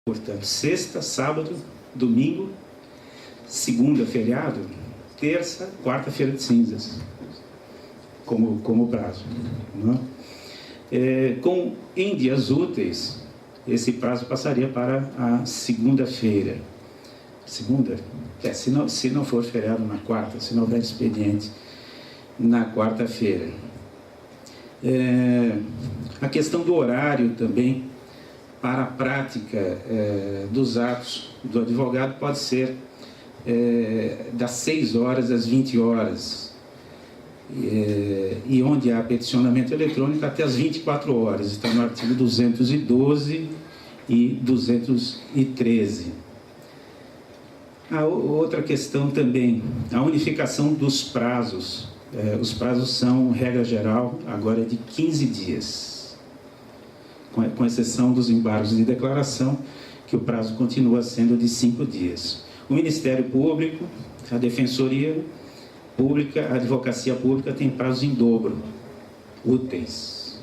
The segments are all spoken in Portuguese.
Portanto, sexta, sábado, domingo, segunda, feriado, terça, quarta-feira de cinzas, como prazo. Não é? Em dias úteis, esse prazo passaria para a segunda-feira. Segunda? Se não for feriado na quarta, se não houver expediente na quarta-feira. A questão do horário também, para a prática dos atos do advogado, pode ser das 6 horas às 20 horas, e onde há peticionamento eletrônico até às 24 horas, está no artigo 212 e 213. A outra questão também, a unificação dos prazos. Os prazos são, regra geral, agora de 15 dias, com exceção dos embargos de declaração, que o prazo continua sendo de 5 dias. O Ministério Público, a Defensoria Pública, a Advocacia Pública tem prazos em dobro, úteis.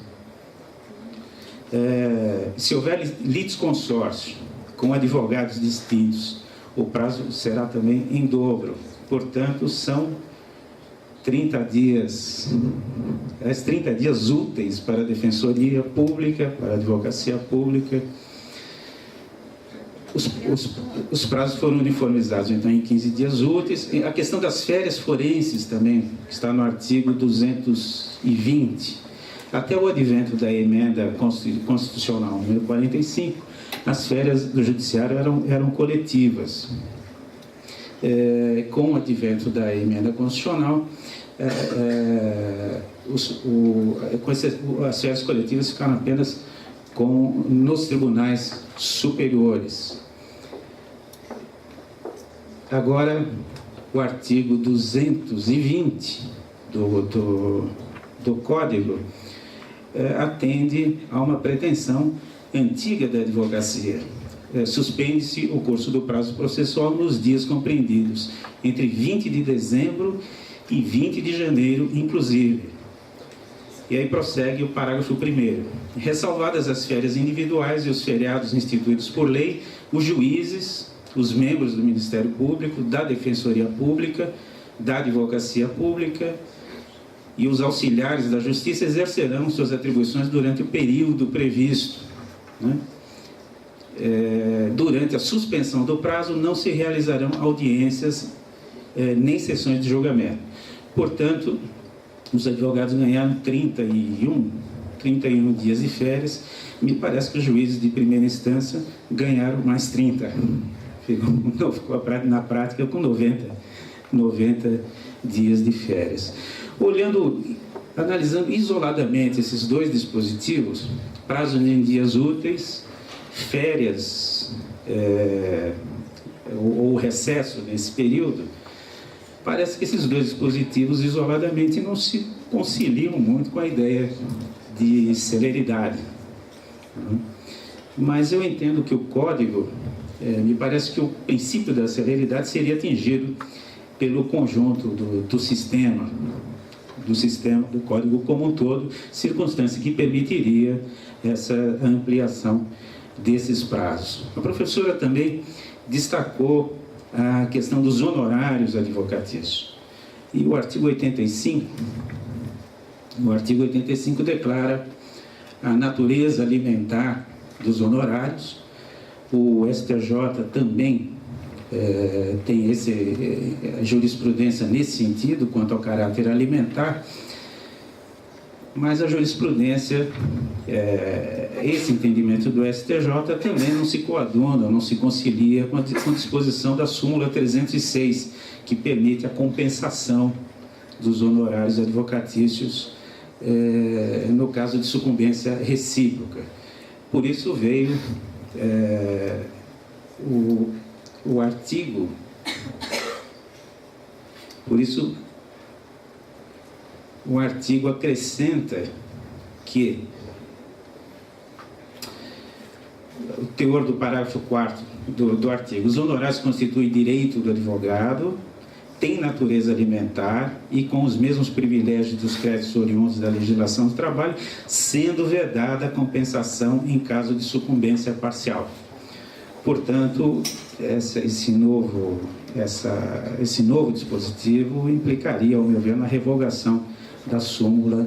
Se houver litisconsórcio com advogados distintos, o prazo será também em dobro. Portanto, são 30 dias, 30 dias úteis para a Defensoria Pública, para a Advocacia Pública. Os prazos foram uniformizados, então, em 15 dias úteis. A questão das férias forenses também, que está no artigo 220. Até o advento da emenda constitucional número 45, as férias do judiciário eram coletivas. Com o advento da emenda constitucional, as férias coletivas ficaram apenas nos tribunais superiores. Agora, o artigo 220 do Código atende a uma pretensão antiga da advocacia. Suspende-se o curso do prazo processual nos dias compreendidos entre 20 de dezembro e 20 de janeiro, inclusive. E aí prossegue o parágrafo 1º. Ressalvadas as férias individuais e os feriados instituídos por lei, os juízes, os membros do Ministério Público, da Defensoria Pública, da Advocacia Pública e os auxiliares da Justiça exercerão suas atribuições durante o período previsto, né? Durante a suspensão do prazo não se realizarão audiências nem sessões de julgamento. Portanto, os advogados ganharam 31 dias de férias. Me parece que os juízes de primeira instância ganharam mais 30. Ficou na prática com 90 dias de férias. Analisando isoladamente esses dois dispositivos, prazo em dias úteis, férias ou recesso nesse período, parece que esses dois dispositivos isoladamente não se conciliam muito com a ideia de celeridade. Mas eu entendo que o Código, me parece que o princípio da celeridade seria atingido pelo conjunto do sistema, do Código como um todo, circunstância que permitiria essa ampliação desses prazos. A professora também destacou a questão dos honorários advocatícios. E o artigo 85 declara a natureza alimentar dos honorários. O STJ também tem jurisprudência nesse sentido, quanto ao caráter alimentar, mas a jurisprudência, esse entendimento do STJ também não se coaduna, não se concilia com a disposição da súmula 306, que permite a compensação dos honorários advocatícios no caso de sucumbência recíproca. Por isso veio o artigo, o artigo acrescenta que o teor do parágrafo 4º do artigo: os honorários constituem direito do advogado, têm natureza alimentar e com os mesmos privilégios dos créditos oriundos da legislação do trabalho, sendo vedada a compensação em caso de sucumbência parcial. Portanto, esse novo dispositivo implicaria, ao meu ver, na revogação da súmula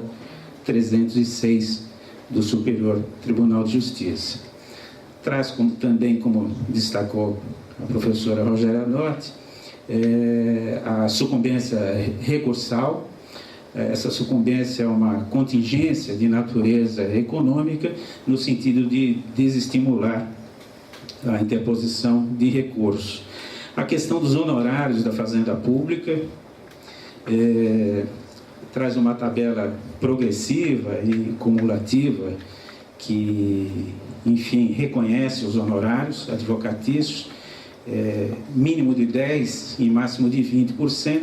306 do Superior Tribunal de Justiça. Traz também, como destacou a professora Rogéria Norte, a sucumbência recursal. Essa sucumbência é uma contingência de natureza econômica, no sentido de desestimular a interposição de recursos. A questão dos honorários da Fazenda Pública traz uma tabela progressiva e cumulativa que, enfim, reconhece os honorários advocatícios, mínimo de 10% e máximo de 20%,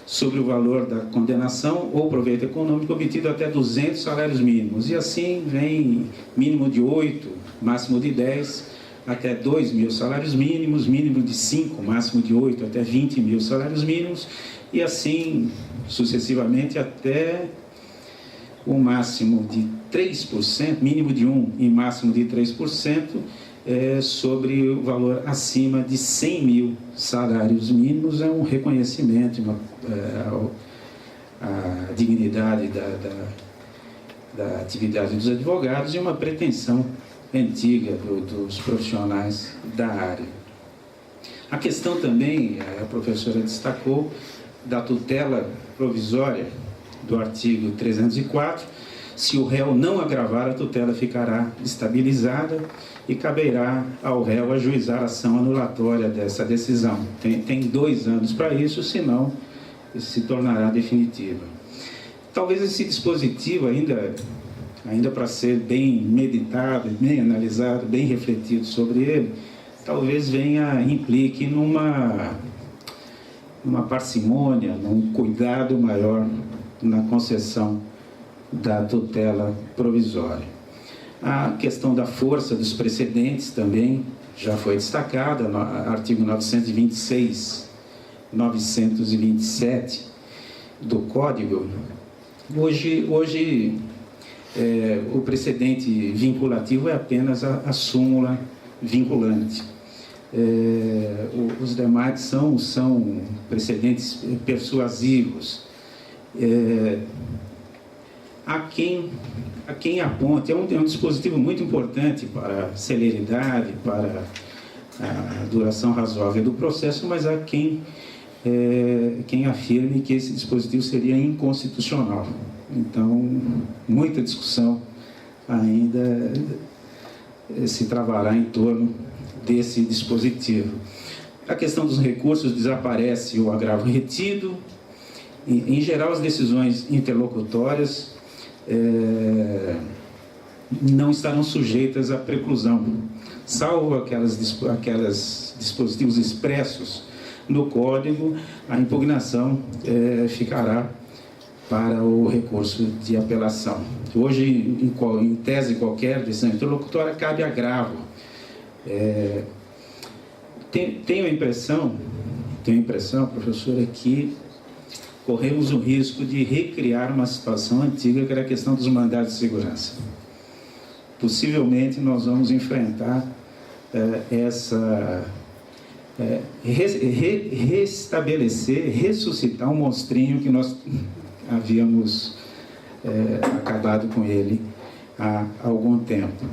sobre o valor da condenação ou proveito econômico obtido até 200 salários mínimos. E assim vem mínimo de 8, máximo de 10, até 2.000 salários mínimos, mínimo de 5, máximo de 8, até 20.000 salários mínimos, e assim sucessivamente até o máximo de 3%, mínimo de 1% e máximo de 3%, sobre o valor acima de 100.000 salários mínimos. É um reconhecimento à dignidade da atividade dos advogados e uma pretensão antiga dos profissionais da área. A questão também, a professora destacou, da tutela provisória do artigo 304, se o réu não agravar, a tutela ficará estabilizada e caberá ao réu ajuizar a ação anulatória dessa decisão. Tem 2 anos para isso, senão se tornará definitiva. Talvez esse dispositivo, ainda para ser bem meditado, bem analisado, bem refletido sobre ele, talvez implique numa parcimônia, num cuidado maior na concessão da tutela provisória. A questão da força dos precedentes também já foi destacada, no artigo 926, 927 do Código. Hoje o precedente vinculativo é apenas a súmula vinculante. Os demais são precedentes persuasivos. A quem aponte, é um dispositivo muito importante para a celeridade, para a duração razoável do processo, mas há quem afirme que esse dispositivo seria inconstitucional. Então, muita discussão ainda se travará em torno desse dispositivo. A questão dos recursos: desaparece o agravo retido. Em geral, as decisões interlocutórias não estarão sujeitas à preclusão, salvo aqueles dispositivos expressos no Código. A impugnação ficará para o recurso de apelação. Hoje, em tese qualquer decisão interlocutória, cabe agravo. Tenho a impressão, professora, que corremos o risco de recriar uma situação antiga, que era a questão dos mandados de segurança. Possivelmente nós vamos enfrentar ressuscitar um monstrinho que nós havíamos acabado com ele há algum tempo.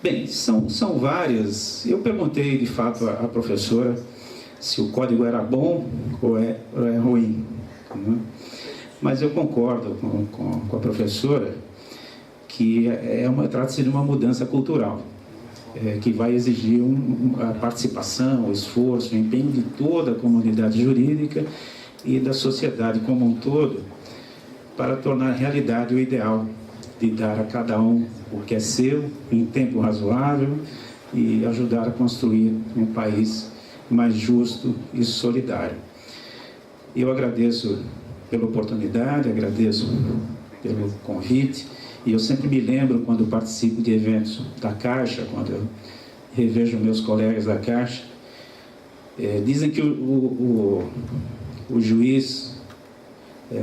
Bem, são várias. Eu perguntei, de fato, à professora se o código era bom ou é ruim, né? Mas eu concordo com a professora que trata-se de uma mudança cultural, que vai exigir a participação, o esforço, o empenho de toda a comunidade jurídica e da sociedade como um todo, para tornar realidade o ideal de dar a cada um o que é seu, em tempo razoável, e ajudar a construir um país mais justo e solidário. Eu agradeço pela oportunidade, agradeço pelo convite, e eu sempre me lembro, quando participo de eventos da Caixa, quando eu revejo meus colegas da Caixa, dizem que o juiz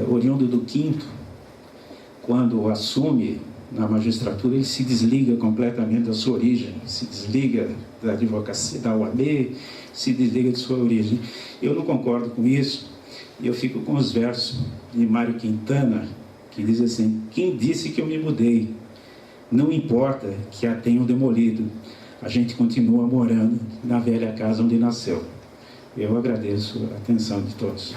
oriundo do 5º, quando assume na magistratura, ele se desliga completamente da sua origem, se desliga da advocacia, da UAB, se desliga de sua origem. Eu não concordo com isso, e eu fico com os versos de Mário Quintana, que diz assim: quem disse que eu me mudei? Não importa que a tenham demolido, a gente continua morando na velha casa onde nasceu. Eu agradeço a atenção de todos.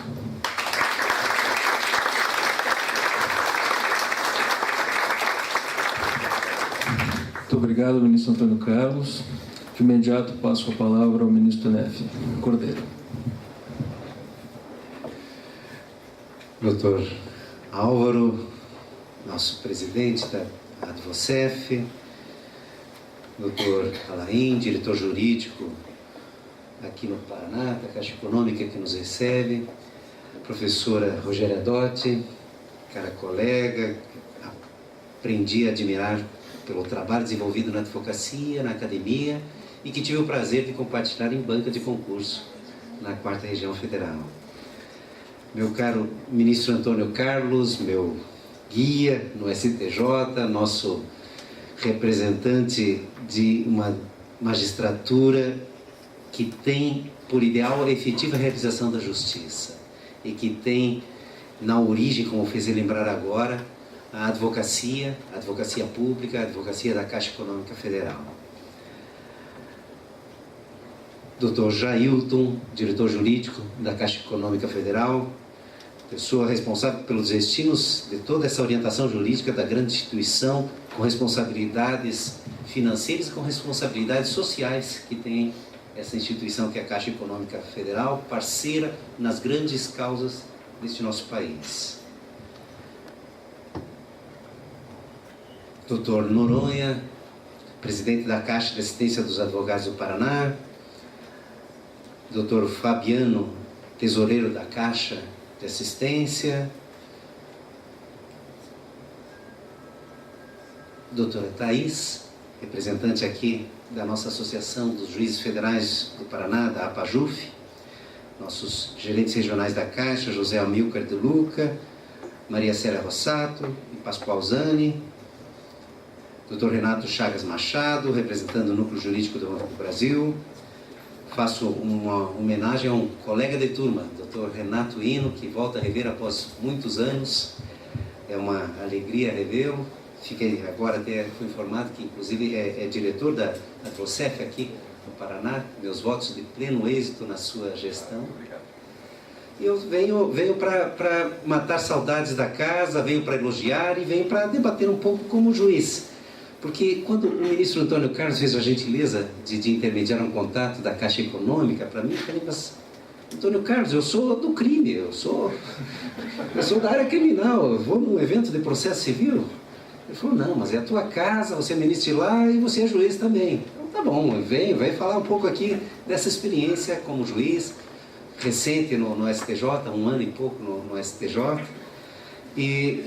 Muito obrigado, ministro Antônio Carlos. De imediato passo a palavra ao ministro Neff Cordeiro. Doutor Álvaro, nosso presidente da Advocef, doutor Alain, diretor jurídico aqui no Paraná, da Caixa Econômica, que nos recebe, a professora Rogéria Dotti, cara colega, aprendi a admirar pelo trabalho desenvolvido na advocacia, na academia, e que tive o prazer de compartilhar em banca de concurso na 4ª Região Federal. Meu caro ministro Antônio Carlos, meu guia no STJ, nosso representante de uma magistratura que tem por ideal a efetiva realização da justiça e que tem na origem, como fez lembrar agora, a advocacia pública, a advocacia da Caixa Econômica Federal. Dr. Jailton, diretor jurídico da Caixa Econômica Federal, pessoa responsável pelos destinos de toda essa orientação jurídica da grande instituição, com responsabilidades financeiras e com responsabilidades sociais que tem essa instituição que é a Caixa Econômica Federal, parceira nas grandes causas deste nosso país. Dr. Noronha, presidente da Caixa de Assistência dos Advogados do Paraná, Dr. Fabiano, tesoureiro da Caixa de Assistência, doutora Thais, representante aqui da nossa Associação dos Juízes Federais do Paraná, da APAJUF, nossos gerentes regionais da Caixa, José Amilcar de Luca, Maria Célia Rossato e Pascoal Zani, doutor Renato Chagas Machado, representando o Núcleo Jurídico do Banco do Brasil. Faço uma homenagem a um colega de turma, doutor Renato Hino, que volta a rever após muitos anos. É uma alegria revê-lo. Fiquei agora até fui informado que inclusive é diretor da Advocef aqui no Paraná. Meus votos de pleno êxito na sua gestão. E eu venho para matar saudades da casa, venho para elogiar e venho para debater um pouco como juiz. Porque quando o ministro Antônio Carlos fez a gentileza de intermediar um contato da Caixa Econômica para mim, eu falei: mas, Antônio Carlos, eu sou do crime, eu sou da área criminal, eu vou num evento de processo civil. Ele falou: não, mas é a tua casa, você é ministro de lá e você é juiz também. Então tá bom, vem falar um pouco aqui dessa experiência como juiz, recente no STJ, 1 ano e pouco no STJ. E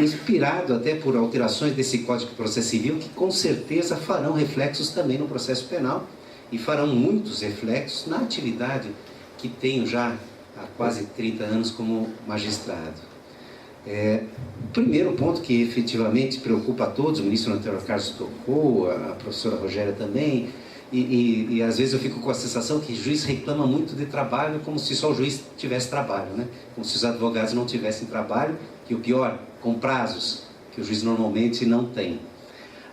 inspirado até por alterações desse Código de Processo Civil, que com certeza farão reflexos também no processo penal e farão muitos reflexos na atividade que tenho já há quase 30 anos como magistrado. O primeiro ponto que efetivamente preocupa a todos, o ministro Antônio Carlos tocou, a professora Rogéria também, e às vezes eu fico com a sensação que o juiz reclama muito de trabalho, como se só o juiz tivesse trabalho, né? Como se os advogados não tivessem trabalho, e o pior, com prazos que o juiz normalmente não tem.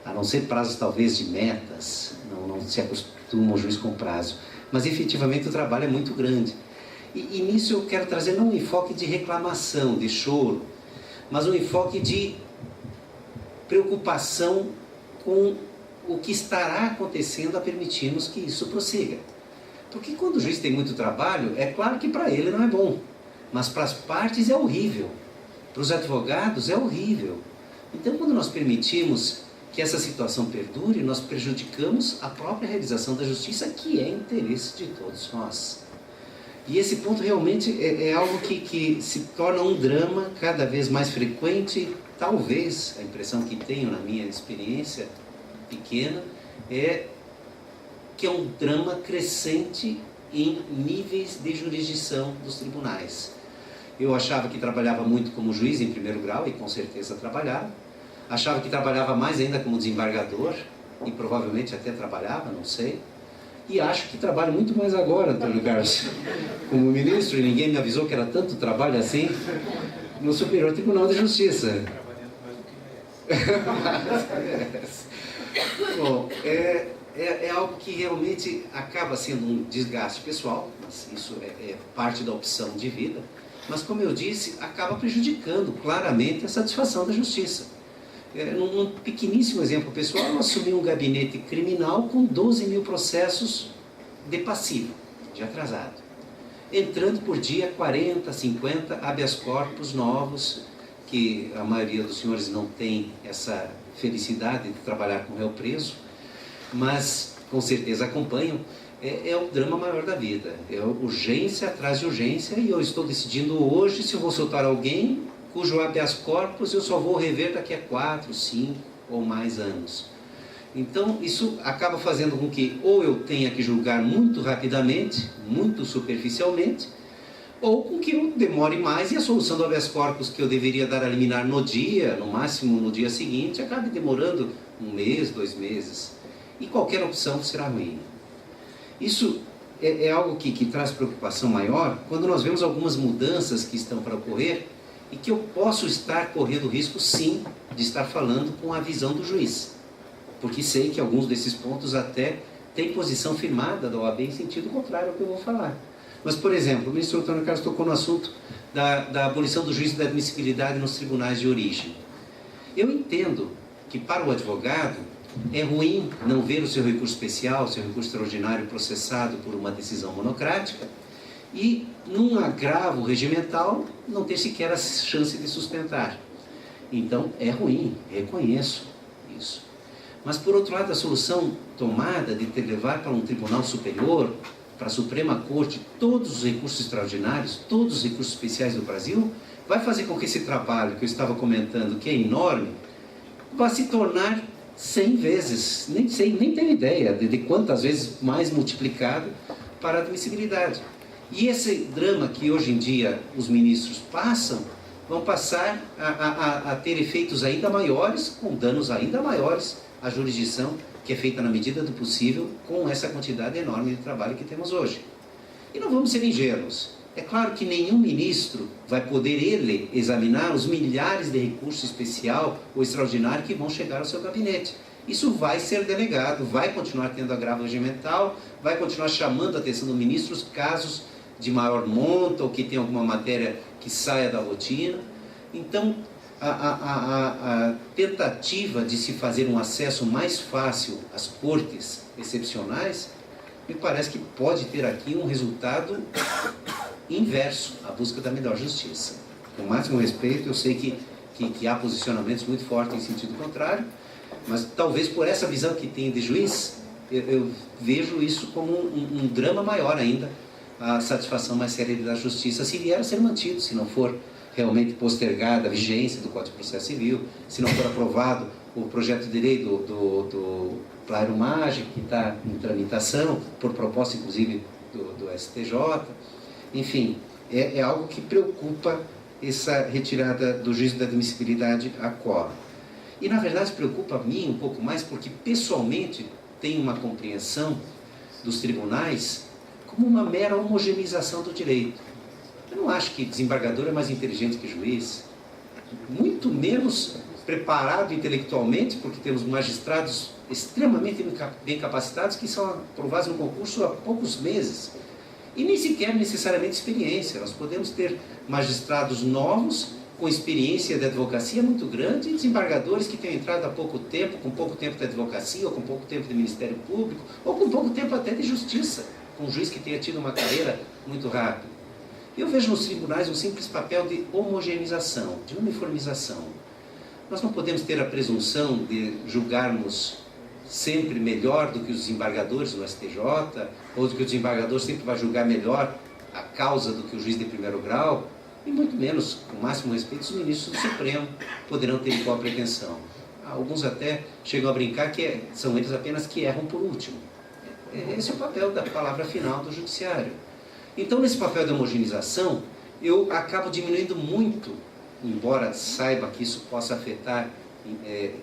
A não ser prazos talvez de metas, não se acostuma o juiz com prazo. Mas efetivamente o trabalho é muito grande. E nisso eu quero trazer não um enfoque de reclamação, de choro, mas um enfoque de preocupação com o que estará acontecendo a permitirmos que isso prossiga. Porque quando o juiz tem muito trabalho, é claro que para ele não é bom, mas para as partes é horrível, para os advogados é horrível. Então, quando nós permitimos que essa situação perdure, nós prejudicamos a própria realização da justiça, que é interesse de todos nós. E esse ponto realmente é algo que se torna um drama cada vez mais frequente. Talvez, a impressão que tenho na minha experiência pequena, é que é um drama crescente em níveis de jurisdição dos tribunais. Eu achava que trabalhava muito como juiz em primeiro grau, e com certeza trabalhava, achava que trabalhava mais ainda como desembargador, e provavelmente até trabalhava, não sei. E acho que trabalho muito mais agora, Antônio Carlos, como ministro, e ninguém me avisou que era tanto trabalho assim, no Superior Tribunal de Justiça. Bom, é algo que realmente acaba sendo um desgaste pessoal, mas isso é parte da opção de vida, mas, como eu disse, acaba prejudicando claramente a satisfação da justiça. Num pequeníssimo exemplo pessoal, eu assumi um gabinete criminal com 12 mil processos de passivo, de atrasado, entrando por dia 40, 50 habeas corpus novos, que a maioria dos senhores não tem essa felicidade de trabalhar com réu preso, mas com certeza acompanham. É o drama maior da vida, é urgência atrás de urgência, e eu estou decidindo hoje se eu vou soltar alguém cujo habeas corpus eu só vou rever daqui a 4, 5 ou mais anos. Então, isso acaba fazendo com que ou eu tenha que julgar muito rapidamente, muito superficialmente, ou com que eu demore mais e a solução do habeas corpus que eu deveria dar a liminar no dia, no máximo no dia seguinte, acabe demorando 1 mês, 2 meses. E qualquer opção será ruim. Isso é algo que traz preocupação maior quando nós vemos algumas mudanças que estão para ocorrer e que eu posso estar correndo risco, sim, de estar falando com a visão do juiz. Porque sei que alguns desses pontos até têm posição firmada da OAB em sentido contrário ao que eu vou falar. Mas, por exemplo, o ministro Antônio Carlos tocou no assunto da abolição do juízo da admissibilidade nos tribunais de origem. Eu entendo que, para o advogado, é ruim não ver o seu recurso especial, o seu recurso extraordinário processado por uma decisão monocrática e, num agravo regimental, não ter sequer a chance de sustentar. Então, é ruim, reconheço isso. Mas, por outro lado, a solução tomada de levar para um tribunal superior, para a Suprema Corte, todos os recursos extraordinários, todos os recursos especiais do Brasil, vai fazer com que esse trabalho que eu estava comentando, que é enorme, vá se tornar 100 vezes, nem tenho ideia de quantas vezes mais multiplicado para a admissibilidade. E esse drama que hoje em dia os ministros passam, vão passar a ter efeitos ainda maiores, com danos ainda maiores à jurisdição, que é feita na medida do possível com essa quantidade enorme de trabalho que temos hoje. E não vamos ser ingênuos. É claro que nenhum ministro vai poder, ele, examinar os milhares de recursos especial ou extraordinário que vão chegar ao seu gabinete. Isso vai ser delegado, vai continuar tendo agravo regimental, vai continuar chamando a atenção do ministro os casos de maior monta ou que tem alguma matéria que saia da rotina. Então, a tentativa de se fazer um acesso mais fácil às cortes excepcionais, me parece que pode ter aqui um resultado inverso à busca da melhor justiça. Com o máximo respeito, eu sei que há posicionamentos muito fortes em sentido contrário, mas talvez por essa visão que tem de juiz, eu vejo isso como um drama maior ainda, a satisfação mais séria da justiça, se vier a ser mantido, se não for realmente postergada a vigência do Código de Processo Civil, se não for aprovado o projeto de lei do Plário Mágico, que está em tramitação, por proposta inclusive do STJ. Enfim, é algo que preocupa essa retirada do juízo da admissibilidade a quórum. E, na verdade, preocupa a mim um pouco mais porque, pessoalmente, tenho uma compreensão dos tribunais como uma mera homogeneização do direito. Eu não acho que desembargador é mais inteligente que juiz, muito menos preparado intelectualmente, porque temos magistrados extremamente bem capacitados que são aprovados no concurso há poucos meses. E nem sequer necessariamente experiência. Nós podemos ter magistrados novos, com experiência de advocacia muito grande, e desembargadores que tenham entrado há pouco tempo, com pouco tempo de advocacia, ou com pouco tempo de Ministério Público, ou com pouco tempo até de justiça, com um juiz que tenha tido uma carreira muito rápida. Eu vejo nos tribunais um simples papel de homogeneização, de uniformização. Nós não podemos ter a presunção de julgarmos sempre melhor do que os desembargadores no STJ, ou do que o desembargador sempre vai julgar melhor a causa do que o juiz de primeiro grau, e muito menos, com o máximo respeito, os ministros do Supremo poderão ter igual pretensão. Alguns até chegam a brincar que são eles apenas que erram por último. Esse é o papel da palavra final do judiciário. Então, nesse papel de homogeneização, eu acabo diminuindo muito, embora saiba que isso possa afetar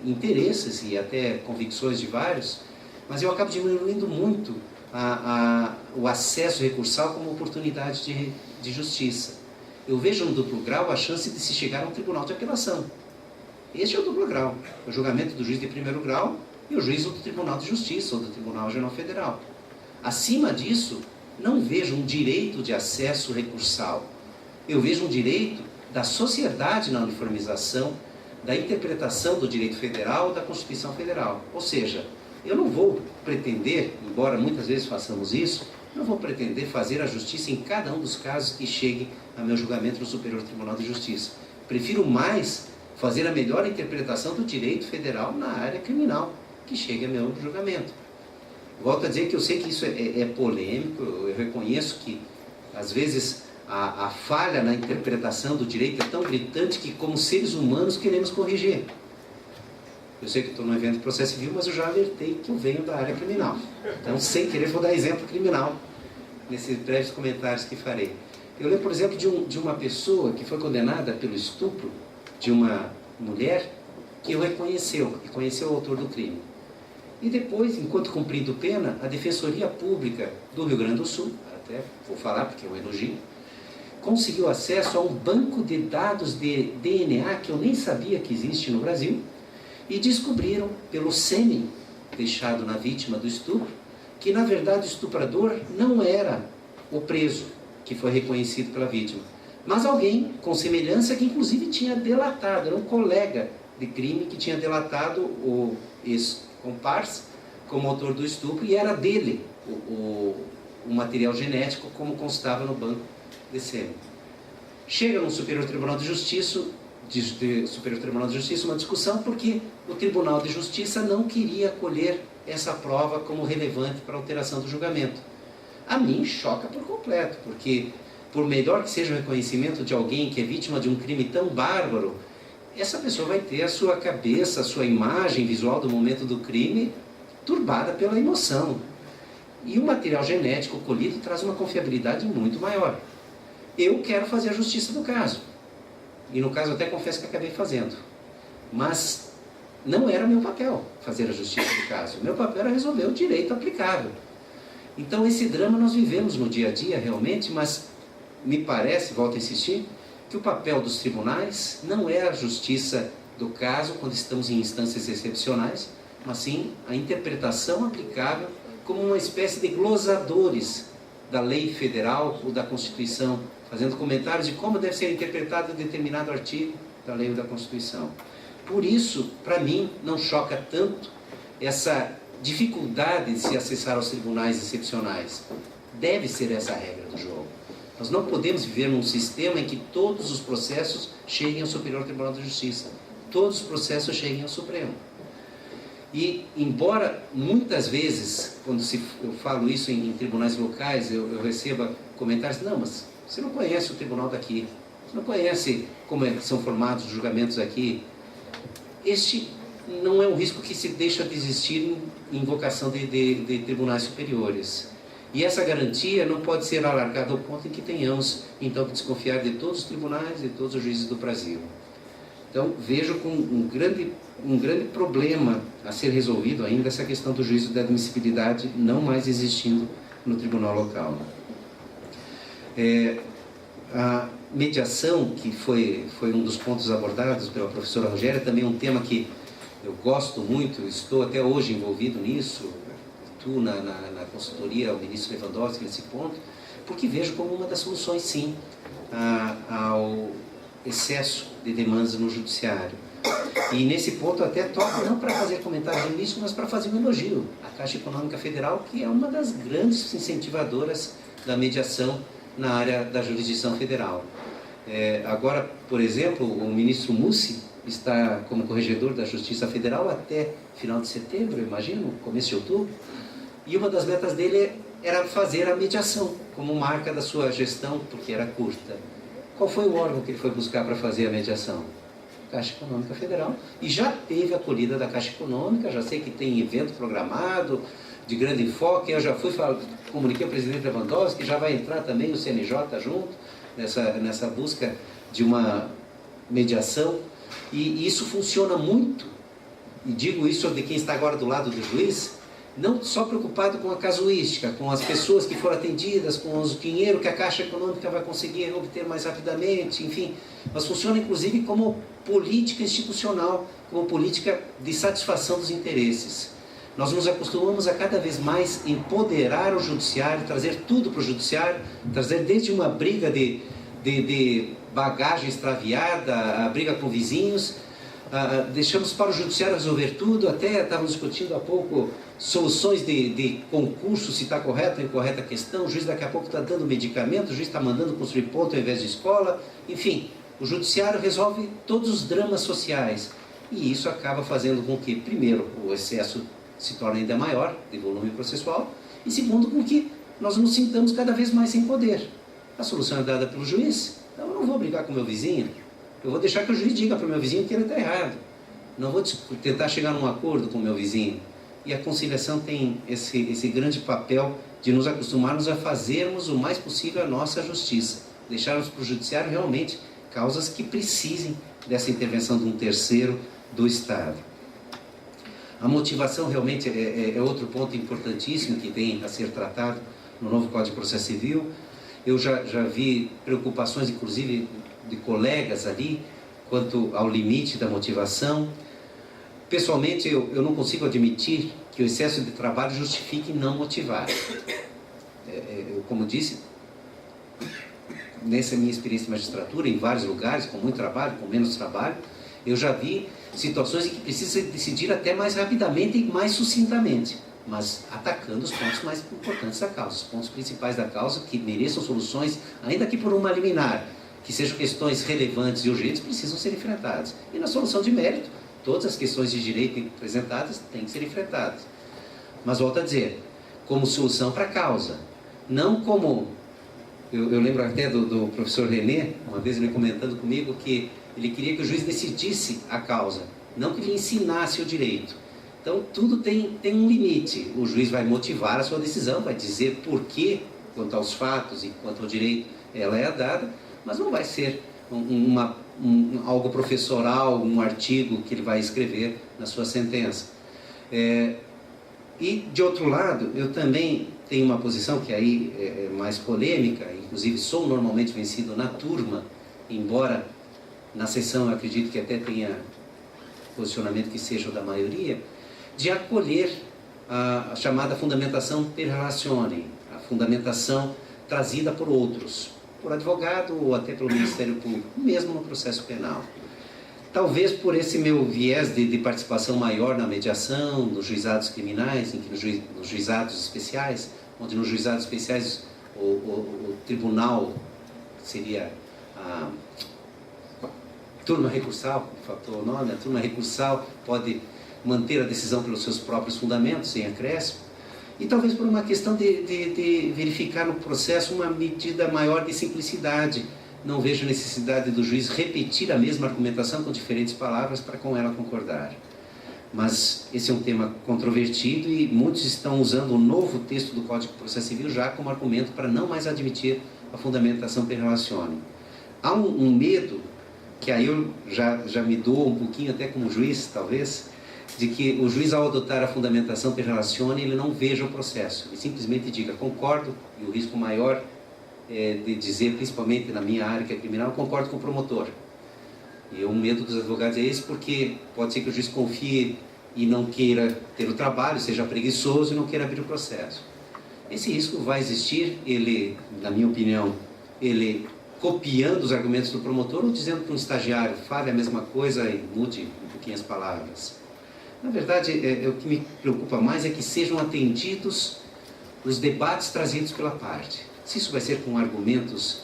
interesses e até convicções de vários, mas eu acabo diminuindo muito o acesso recursal como oportunidade de justiça. Eu vejo no duplo grau a chance de se chegar a um tribunal de apelação. Este é o duplo grau, o julgamento do juiz de primeiro grau e o juízo do Tribunal de Justiça ou do Tribunal Regional Federal. Acima disso, não vejo um direito de acesso recursal. Eu vejo um direito da sociedade na uniformização, da interpretação do direito federal ou da Constituição Federal. Ou seja, eu não vou pretender, embora muitas vezes façamos isso, não vou pretender fazer a justiça em cada um dos casos que chegue a meu julgamento no Superior Tribunal de Justiça. Prefiro mais fazer a melhor interpretação do direito federal na área criminal que chegue a meu julgamento. Volto a dizer que eu sei que isso é polêmico, eu reconheço que, às vezes, a falha na interpretação do direito é tão gritante que, como seres humanos, queremos corrigir. Eu sei que estou no evento de processo civil, mas eu já alertei que eu venho da área criminal. Então, sem querer, vou dar exemplo criminal nesses breves comentários que farei. Eu lembro, por exemplo, de uma pessoa que foi condenada pelo estupro de uma mulher que reconheceu, e conheceu o autor do crime. E depois, enquanto cumprindo pena, a Defensoria Pública do Rio Grande do Sul, até vou falar porque é um elogio, conseguiu acesso a um banco de dados de DNA que eu nem sabia que existe no Brasil, e descobriram, pelo sêmen deixado na vítima do estupro, que na verdade o estuprador não era o preso, que foi reconhecido pela vítima, mas alguém com semelhança que inclusive tinha delatado, era um colega de crime que tinha delatado o ex-comparsa como autor do estupro, e era dele o material genético como constava no banco de sêmen. Chega no Superior Tribunal de Justiça, uma discussão porque o Tribunal de Justiça não queria acolher essa prova como relevante para a alteração do julgamento. A mim choca por completo, porque por melhor que seja o reconhecimento de alguém que é vítima de um crime tão bárbaro, essa pessoa vai ter a sua cabeça, a sua imagem visual do momento do crime turbada pela emoção. E o material genético colhido traz uma confiabilidade muito maior. Eu quero fazer a justiça do caso. E no caso até confesso que acabei fazendo. Mas não era meu papel fazer a justiça do caso. Meu papel era resolver o direito aplicável. Então esse drama nós vivemos no dia a dia realmente, mas me parece, volto a insistir, que o papel dos tribunais não é a justiça do caso quando estamos em instâncias excepcionais, mas sim a interpretação aplicável como uma espécie de glosadores da lei federal ou da Constituição, fazendo comentários de como deve ser interpretado determinado artigo da lei ou da Constituição. Por isso, para mim, não choca tanto essa dificuldade de se acessar aos tribunais excepcionais. Deve ser essa a regra do jogo. Nós não podemos viver num sistema em que todos os processos cheguem ao Superior Tribunal de Justiça. Todos os processos cheguem ao Supremo. E, embora muitas vezes, quando eu falo isso em tribunais locais, eu receba comentários, não, mas você não conhece o tribunal daqui, você não conhece como são formados os julgamentos aqui. Este não é um risco que se deixa de existir em invocação de tribunais superiores. E essa garantia não pode ser alargada ao ponto em que tenhamos, então, que desconfiar de todos os tribunais e de todos os juízes do Brasil. Então, vejo com um grande problema a ser resolvido ainda essa questão do juízo da admissibilidade não mais existindo no tribunal local. A mediação, que foi um dos pontos abordados pela professora Rogéria, também é um tema que eu gosto muito, estou até hoje envolvido nisso, atuo na consultoria ao ministro Lewandowski nesse ponto, porque vejo como uma das soluções, sim, ao excesso de demandas no judiciário. E nesse ponto até toco não para fazer comentários linguísticos, mas para fazer um elogio à Caixa Econômica Federal, que é uma das grandes incentivadoras da mediação na área da jurisdição federal. Agora, por exemplo, o ministro Mussi está como corregedor da Justiça Federal até final de setembro, imagino, começo de outubro, e uma das metas dele era fazer a mediação como marca da sua gestão, porque era curta. Qual foi o órgão que ele foi buscar para fazer a mediação? Caixa Econômica Federal. E já teve a acolhida da Caixa Econômica, já sei que tem evento programado, de grande enfoque, eu já comuniquei ao presidente Lewandowski, que já vai entrar também o CNJ junto, nessa busca de uma mediação. E isso funciona muito, e digo isso de quem está agora do lado do juiz, não só preocupado com a casuística, com as pessoas que foram atendidas, com o dinheiro que a Caixa Econômica vai conseguir obter mais rapidamente, enfim, mas funciona inclusive como política institucional, como política de satisfação dos interesses. Nós nos acostumamos a cada vez mais empoderar o judiciário, trazer tudo para o judiciário, trazer desde uma briga de bagagem extraviada, a briga com vizinhos, deixamos para o judiciário resolver tudo, até estávamos discutindo há pouco soluções de concurso, se está correta ou incorreta a questão, o juiz daqui a pouco está dando medicamento, o juiz está mandando construir ponto ao invés de escola, enfim, o judiciário resolve todos os dramas sociais, e isso acaba fazendo com que, primeiro, o excesso se torne ainda maior de volume processual, e segundo, com que nós nos sintamos cada vez mais sem poder. A solução é dada pelo juiz, então eu não vou brigar com o meu vizinho, eu vou deixar que o juiz diga para o meu vizinho que ele está errado. Não vou tentar chegar num acordo com o meu vizinho. E a conciliação tem esse grande papel de nos acostumarmos a fazermos o mais possível a nossa justiça. Deixarmos para o judiciário realmente causas que precisem dessa intervenção de um terceiro do Estado. A motivação realmente é outro ponto importantíssimo que tem a ser tratado no novo Código de Processo Civil. Eu já vi preocupações, inclusive, de colegas ali, quanto ao limite da motivação. Pessoalmente, eu não consigo admitir que o excesso de trabalho justifique não motivar. Como disse, nessa minha experiência de magistratura, em vários lugares, com muito trabalho, com menos trabalho, eu já vi situações em que precisa decidir até mais rapidamente e mais sucintamente, mas atacando os pontos mais importantes da causa, os pontos principais da causa que mereçam soluções, ainda que por uma liminar, que sejam questões relevantes e urgentes, precisam ser enfrentadas. E na solução de mérito, todas as questões de direito apresentadas têm que ser enfrentadas. Mas volto a dizer, como solução para a causa, não como... Eu lembro até do professor René, uma vez ele comentando comigo que ele queria que o juiz decidisse a causa, não que ele ensinasse o direito. Então, tudo tem um limite. O juiz vai motivar a sua decisão, vai dizer por que, quanto aos fatos e quanto ao direito, ela é dada, mas não vai ser algo professoral, um artigo que ele vai escrever na sua sentença. E, de outro lado, eu também tenho uma posição que aí é mais polêmica, inclusive sou normalmente vencido na turma, embora na sessão eu acredito que até tenha posicionamento que seja o da maioria, de acolher a chamada fundamentação per relatione, a fundamentação trazida por outros, por advogado ou até pelo Ministério Público, mesmo no processo penal. Talvez por esse meu viés de participação maior na mediação, nos juizados criminais, nos juizados especiais, onde nos juizados especiais o tribunal seria a turma recursal, faltou o nome, a turma recursal pode manter a decisão pelos seus próprios fundamentos, sem acréscimo, e talvez por uma questão de verificar no processo uma medida maior de simplicidade. Não vejo necessidade do juiz repetir a mesma argumentação com diferentes palavras para com ela concordar. Mas esse é um tema controvertido e muitos estão usando o novo texto do Código de Processo Civil já como argumento para não mais admitir a fundamentação per relatione. Há um medo, que aí eu já me dou um pouquinho até como juiz, talvez, de que o juiz, ao adotar a fundamentação per relatione, ele não veja o processo. Ele simplesmente diga, concordo, e o risco maior de dizer, principalmente na minha área que é criminal, concordo com o promotor. E o medo dos advogados é esse, porque pode ser que o juiz confie e não queira ter o trabalho, seja preguiçoso e não queira abrir o processo. Esse risco vai existir, ele, na minha opinião, ele copiando os argumentos do promotor ou dizendo que um estagiário fale a mesma coisa e mude um pouquinho as palavras. Na verdade, o que me preocupa mais é que sejam atendidos os debates trazidos pela parte. Se isso vai ser com argumentos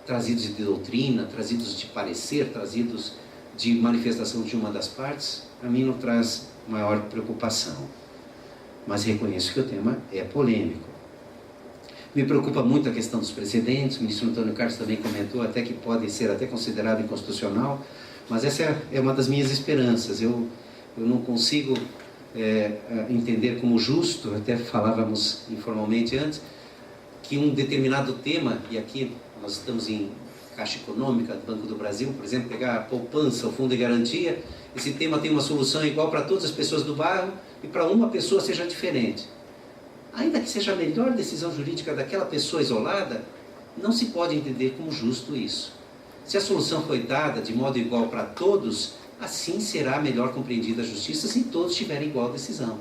trazidos de doutrina, trazidos de parecer, trazidos de manifestação de uma das partes, a mim não traz maior preocupação. Mas reconheço que o tema é polêmico. Me preocupa muito a questão dos precedentes, o ministro Antônio Carlos também comentou até que pode ser até considerado inconstitucional, mas essa é uma das minhas esperanças. Eu não consigo entender como justo, até falávamos informalmente antes, que um determinado tema, e aqui nós estamos em Caixa Econômica, do Banco do Brasil, por exemplo, pegar a poupança, o fundo de garantia, esse tema tem uma solução igual para todas as pessoas do bairro e para uma pessoa seja diferente. Ainda que seja a melhor decisão jurídica daquela pessoa isolada, não se pode entender como justo isso. Se a solução foi dada de modo igual para todos, assim será melhor compreendida a justiça se todos tiverem igual decisão.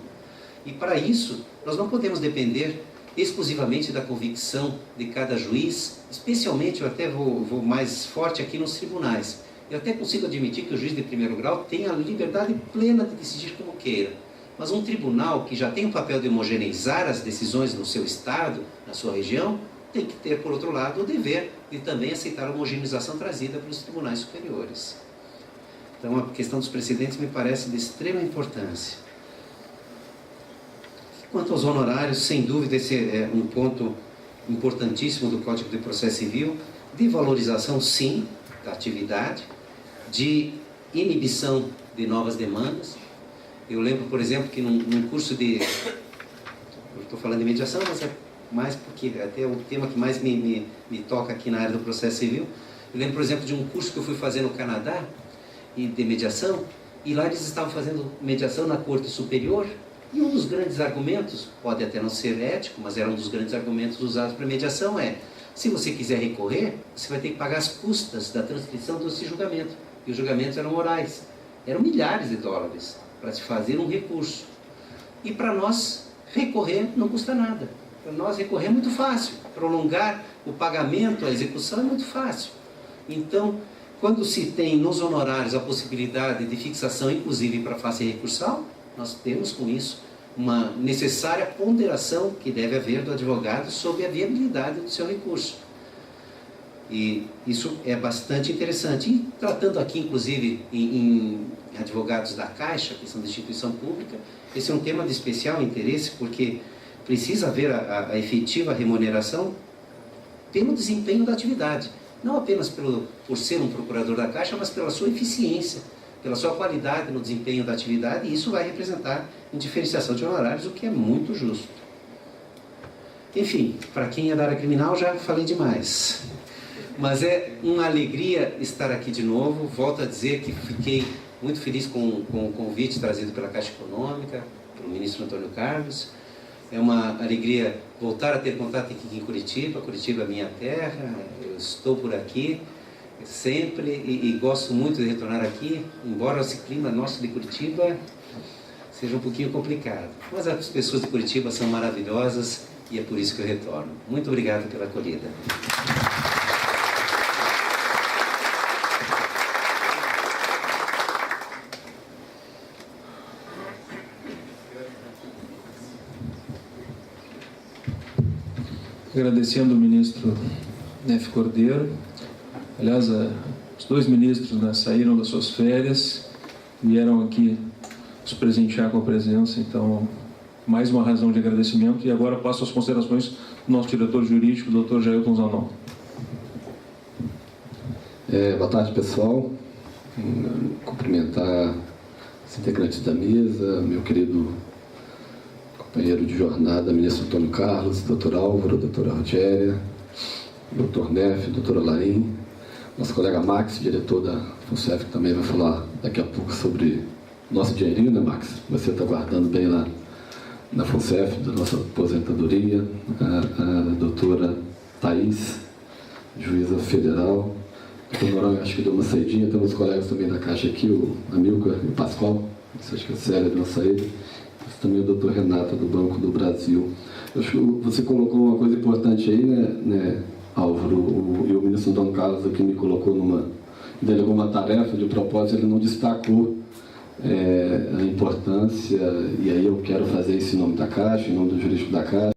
E para isso, nós não podemos depender exclusivamente da convicção de cada juiz, especialmente, eu até vou mais forte aqui nos tribunais. Eu até consigo admitir que o juiz de primeiro grau tem a liberdade plena de decidir como queira. Mas um tribunal que já tem o papel de homogeneizar as decisões no seu estado, na sua região, tem que ter, por outro lado, o dever de também aceitar a homogeneização trazida pelos tribunais superiores. Então, a questão dos precedentes me parece de extrema importância. Quanto aos honorários, sem dúvida, esse é um ponto importantíssimo do Código de Processo Civil, de valorização, sim, da atividade, de inibição de novas demandas. Eu lembro, por exemplo, que num curso de... Eu estou falando de mediação, mas é mais porque até o tema que mais me toca aqui na área do processo civil. Eu lembro, por exemplo, de um curso que eu fui fazer no Canadá, de mediação, e lá eles estavam fazendo mediação na Corte Superior, e um dos grandes argumentos, pode até não ser ético, mas era um dos grandes argumentos usados para mediação é: se você quiser recorrer, você vai ter que pagar as custas da transcrição desse julgamento. E os julgamentos eram orais. Eram milhares de dólares para se fazer um recurso. E para nós, recorrer não custa nada. Para nós, recorrer é muito fácil. Prolongar o pagamento, a execução é muito fácil. Então, quando se tem nos honorários a possibilidade de fixação, inclusive para face recursal, nós temos com isso uma necessária ponderação que deve haver do advogado sobre a viabilidade do seu recurso. E isso é bastante interessante. E tratando aqui, inclusive, em advogados da Caixa, que são de instituição pública, esse é um tema de especial interesse, porque precisa haver a efetiva remuneração pelo desempenho da atividade. Não apenas por ser um procurador da Caixa, mas pela sua eficiência, pela sua qualidade no desempenho da atividade, e isso vai representar em diferenciação de honorários, o que é muito justo. Enfim, para quem é da área criminal, já falei demais. Mas é uma alegria estar aqui de novo. Volto a dizer que fiquei muito feliz com o convite trazido pela Caixa Econômica, pelo ministro Antônio Carlos. É uma alegria voltar a ter contato aqui em Curitiba. Curitiba é minha terra, eu estou por aqui sempre e gosto muito de retornar aqui, embora esse clima nosso de Curitiba seja um pouquinho complicado. Mas as pessoas de Curitiba são maravilhosas e é por isso que eu retorno. Muito obrigado pela acolhida. Agradecendo o ministro Neff Cordeiro. Aliás, os dois ministros, né, saíram das suas férias, vieram aqui nos presentear com a presença, então, mais uma razão de agradecimento. E agora passo as considerações do nosso diretor jurídico, o Dr. Jailton Zanon. Boa tarde, pessoal. Cumprimentar os integrantes da mesa, meu querido companheiro de jornada, ministro Antônio Carlos, doutor Álvaro, doutora Rogéria, doutor Neff, doutora Larim, nosso colega Max, diretor da FUNCEF, que também vai falar daqui a pouco sobre nosso dinheirinho, né, Max? Você está guardando bem lá na FUNCEF, da nossa aposentadoria, a doutora Thaís, juíza federal, doutor Noronha, acho que deu uma saidinha, temos colegas também da Caixa aqui, o Amilcar e o Pascoal, acho que a Célia deu uma saída, também o doutor Renato, do Banco do Brasil. Eu acho que você colocou uma coisa importante aí, né, Álvaro, e o ministro Antônio Carlos aqui me colocou delegou uma tarefa, de propósito, ele não destacou a importância, e aí eu quero fazer isso em nome da Caixa, em nome do jurídico da Caixa.